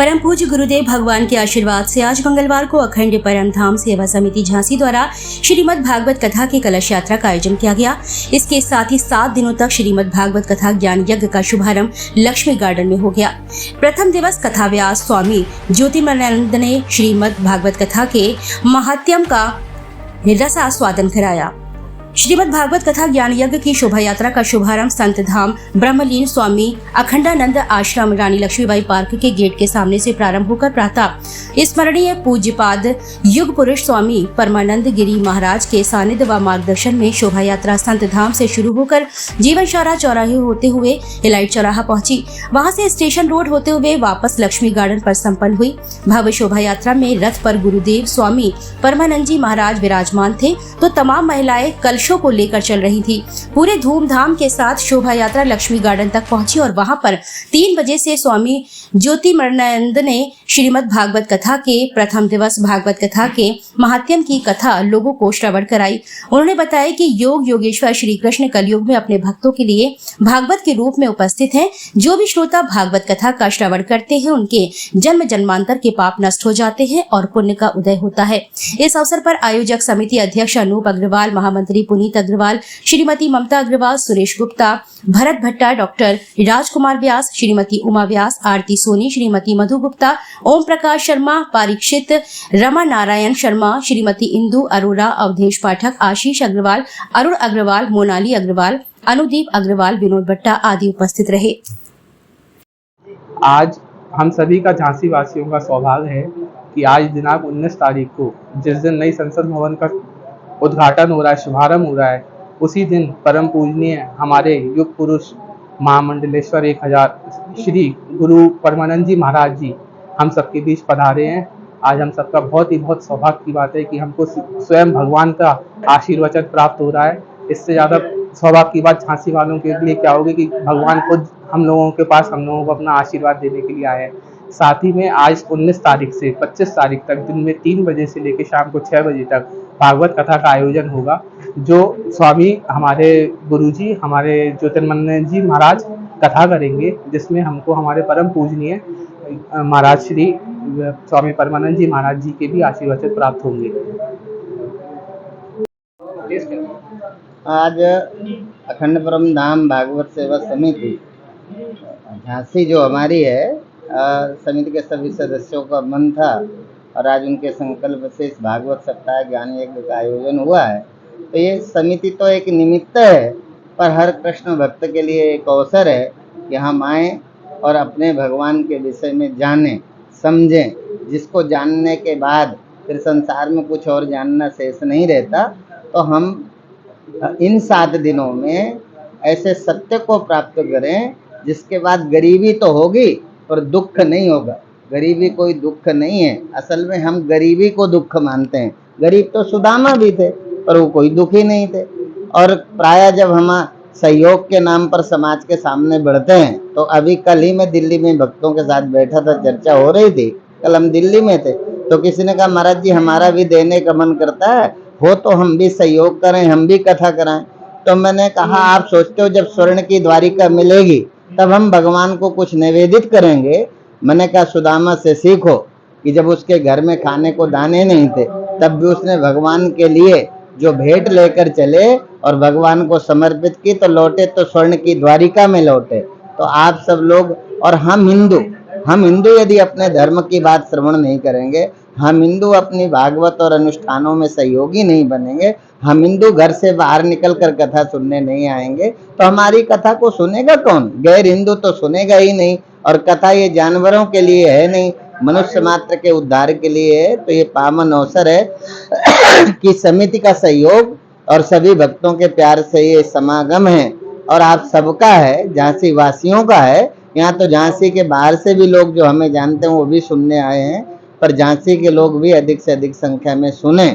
परम पूज्य गुरुदेव भगवान के आशीर्वाद से आज मंगलवार को अखंड परम धाम सेवा समिति झांसी द्वारा श्रीमद् भागवत कथा की कलश यात्रा का आयोजन किया गया। इसके साथ ही 7 दिनों तक श्रीमद् भागवत कथा ज्ञान यज्ञ का शुभारंभ लक्ष्मी गार्डन में हो गया। प्रथम दिवस कथा व्यास स्वामी ज्योतिर्मयानंद ने श्रीमद् भागवत कथा के महात्म्य का रसास्वादन कराया। श्रीमद् भागवत कथा ज्ञान यज्ञ की शोभा यात्रा का शुभारंभ संत धाम ब्रह्मलीन स्वामी अखंडानंद आश्रम रानी लक्ष्मीबाई पार्क के गेट के सामने से प्रारंभ होकर प्रातः स्मरणीय पूज्यपाद युग पुरुष स्वामी परमानंद गिरी महाराज के सानिध्य व मार्गदर्शन में शोभा यात्रा संत धाम से शुरू होकर जीवन शाला चौराहे होते हुए इलाइट चौराहा पहुंची। वहां से स्टेशन रोड होते हुए वापस लक्ष्मी गार्डन पर संपन्न हुई। भव्य शोभा यात्रा में रथ पर गुरुदेव स्वामी परमानंद जी महाराज विराजमान थे तो तमाम महिलाएं कलशों को लेकर चल रही थी। पूरे धूमधाम के साथ शोभा यात्रा लक्ष्मी गार्डन तक पहुंची और वहां पर 3 बजे से स्वामी ज्योतिर्मयानंद ने श्रीमद् भागवत कथा के प्रथम दिवस भागवत कथा के महात्म्य की कथा लोगों को श्रवण कराई। उन्होंने बताया कि योग योगेश्वर श्री कृष्ण कलयुग में अपने भक्तों के लिए भागवत के रूप में उपस्थित हैं। जो भी श्रोता भागवत कथा का श्रवण करते हैं उनके जन्म जन्मांतर के पाप नष्ट हो जाते हैं और पुण्य का उदय होता है। इस अवसर पर आयोजक समिति अध्यक्ष अनूप अग्रवाल, महामंत्री पुनीत अग्रवाल, श्रीमती ममता अग्रवाल, सुरेश गुप्ता, भरत भट्टा, डॉक्टर राजकुमार व्यास, श्रीमती उमा व्यास, आरती सोनी, श्रीमती मधु गुप्ता, ओम प्रकाश शर्मा, परीक्षित, रमा नारायण शर्मा, श्रीमती इंदु अरोरा, अवधेश पाठक, आशीष अग्रवाल, अरुण अग्रवाल, मोनाली अग्रवाल, अनुदीप अग्रवाल, विनोद भट्टा आदि उपस्थित रहे। आज हम सभी का झांसी वासियों का सौभाग्य है कि आज दिनांक 19 तारीख को जिस दिन नई संसद भवन का उद्घाटन हो रहा है, शुभारंभ हो रहा है, उसी दिन परम पूजनीय हमारे युग पुरुष महामंडलेश्वर 1000 श्री गुरु परमानंद जी महाराज जी हम सबके बीच पधारे हैं। आज हम सबका बहुत सौभाग्य की बात है कि हमको स्वयं भगवान का आशीर्वचन प्राप्त हो रहा है। इससे ज़्यादा सौभाग्य की बात झांसी वालों के लिए क्या होगी कि भगवान खुद हम लोगों के पास हम लोगों को अपना आशीर्वाद देने के लिए आए हैं। साथ ही में आज 19 तारीख से 25 तारीख तक दिन में 3 बजे से लेकर शाम को 6 बजे तक भागवत कथा का आयोजन होगा, जो स्वामी हमारे गुरुजी हमारे ज्योतिर्मयानंद जी महाराज कथा करेंगे, जिसमें हमको हमारे परम पूजनीय महाराज श्री स्वामी परमानंद जी महाराज जी के भी आशीर्वाद प्राप्त होंगे। आज अखंड परम धाम भागवत सेवा समिति झांसी जो हमारी है, समिति के सभी सदस्यों का मन था और आज उनके संकल्प से इस भागवत सप्ताह ज्ञान यज्ञ का आयोजन हुआ है। तो ये समिति तो एक निमित्त है, पर हर कृष्ण भक्त के लिए एक अवसर है कि हम आए और अपने भगवान के विषय में जानें समझें, जिसको जानने के बाद फिर संसार में कुछ और जानना शेष नहीं रहता। तो हम इन 7 दिनों में ऐसे सत्य को प्राप्त करें जिसके बाद गरीबी तो होगी पर दुख नहीं होगा। गरीबी कोई दुख नहीं है, असल में हम गरीबी को दुख मानते हैं। गरीब तो सुदामा भी थे पर वो कोई दुखी नहीं थे। और प्रायः जब हम सहयोग के नाम पर समाज के सामने बढ़ते हैं, तो अभी कल ही मैं दिल्ली में भक्तों के साथ बैठा था, चर्चा हो रही थी, कल हम दिल्ली में थे, तो किसी ने कहा महाराज जी हमारा भी देने का मन करता है, हो तो हम भी सहयोग करें, हम भी कथा कराएं। तो मैंने कहा आप सोचते हो जब स्वर्ण की द्वारिका मिलेगी तब हम भगवान को कुछ निवेदित करेंगे? मैंने कहा सुदामा से सीखो कि जब उसके घर में खाने को दाने नहीं थे तब भी उसने भगवान के लिए जो भेंट लेकर चले और भगवान को समर्पित की, तो लौटे तो स्वर्ण की द्वारिका में लौटे। तो आप सब लोग और हम हिंदू यदि अपने धर्म की बात श्रवण नहीं करेंगे, हम हिंदू अपनी भागवत और अनुष्ठानों में सहयोगी नहीं बनेंगे, हम हिंदू घर से बाहर निकल कर कथा सुनने नहीं आएंगे, तो हमारी कथा को सुनेगा कौन? गैर हिंदू तो सुनेगा ही नहीं। और कथा ये जानवरों के लिए है नहीं, मनुष्य मात्र के उद्धार के लिए है। तो ये पावन अवसर है कि समिति का सहयोग और सभी भक्तों के प्यार से ये समागम है और आप सबका है, झांसी वासियों का है। यहाँ तो झांसी के बाहर से भी लोग जो हमें जानते हैं वो भी सुनने आए हैं, पर झांसी के लोग भी अधिक से अधिक संख्या में सुने।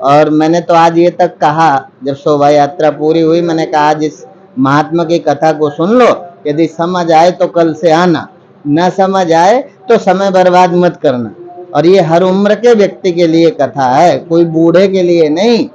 और मैंने तो आज ये तक कहा, जब शोभा यात्रा पूरी हुई, मैंने कहा आज इस महात्मा की कथा को सुन लो, यदि समझ आए तो कल से आना, न समझ आए तो समय बर्बाद मत करना। और ये हर उम्र के व्यक्ति के लिए कथा है, कोई बूढ़े के लिए नहीं।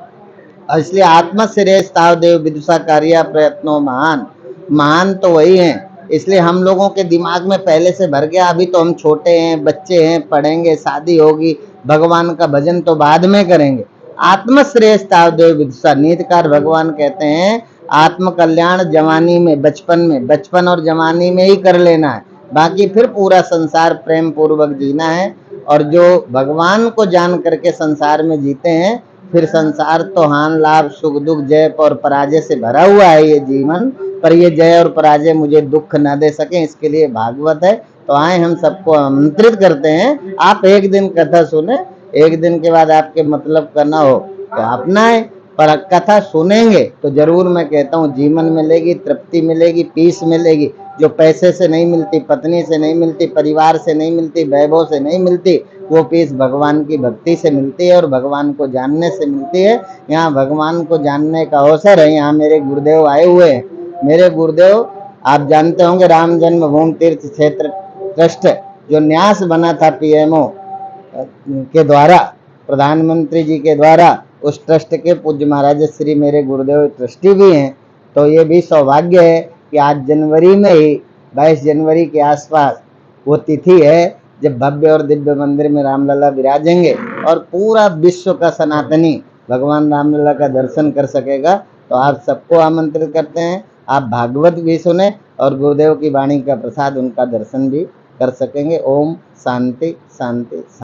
इसलिए आत्मा श्रेष्ठ तावदेव विदुषा कार्य प्रयत्नो महान, महान तो वही है इसलिए हम लोगों के दिमाग में पहले से भर गया, अभी तो हम छोटे हैं, बच्चे हैं, पढ़ेंगे, शादी होगी, भगवान का भजन तो बाद में करेंगे। आत्मश्रेयस्तावदेव विदुषा, नीतिकार भगवान कहते हैं आत्म कल्याण जवानी में, बचपन और जवानी में ही कर लेना है, बाकी फिर पूरा संसार प्रेम पूर्वक जीना है। और जो भगवान को जान करके संसार में जीते हैं, फिर संसार तो हानि लाभ सुख दुख जय और पराजय से भरा हुआ है ये जीवन, पर ये जय और पराजय मुझे दुख न दे सके, इसके लिए भागवत है। तो आए हम सबको आमंत्रित करते हैं, आप एक दिन कथा सुने, एक दिन के बाद आपके मतलब का ना हो तो अपनाए, पर कथा सुनेंगे तो जरूर मैं कहता हूँ जीवन मिलेगी, तृप्ति मिलेगी, पीस मिलेगी, जो पैसे से नहीं मिलती, पत्नी से नहीं मिलती, परिवार से नहीं मिलती, वैभव से नहीं मिलती, वो पीस भगवान की भक्ति से मिलती है और भगवान को जानने से मिलती है। यहाँ भगवान को जानने का अवसर है। यहाँ मेरे गुरुदेव आए हुए हैं। मेरे गुरुदेव आप जानते होंगे राम जन्मभूमि तीर्थ क्षेत्र ट्रस्ट जो न्यास बना था पीएमओ के द्वारा, प्रधानमंत्री जी के द्वारा, उस ट्रस्ट के पूज्य महाराज श्री मेरे गुरुदेव ट्रस्टी भी हैं। तो ये भी सौभाग्य है कि आज जनवरी में ही 22 जनवरी के आसपास वो तिथि है जब भव्य और दिव्य मंदिर में रामलला विराजेंगे और पूरा विश्व का सनातनी भगवान रामलला का दर्शन कर सकेगा। तो आप सबको आमंत्रित करते हैं, आप भागवत भी सुने और गुरुदेव की वाणी का प्रसाद, उनका दर्शन भी कर सकेंगे। ओम शांति शांति।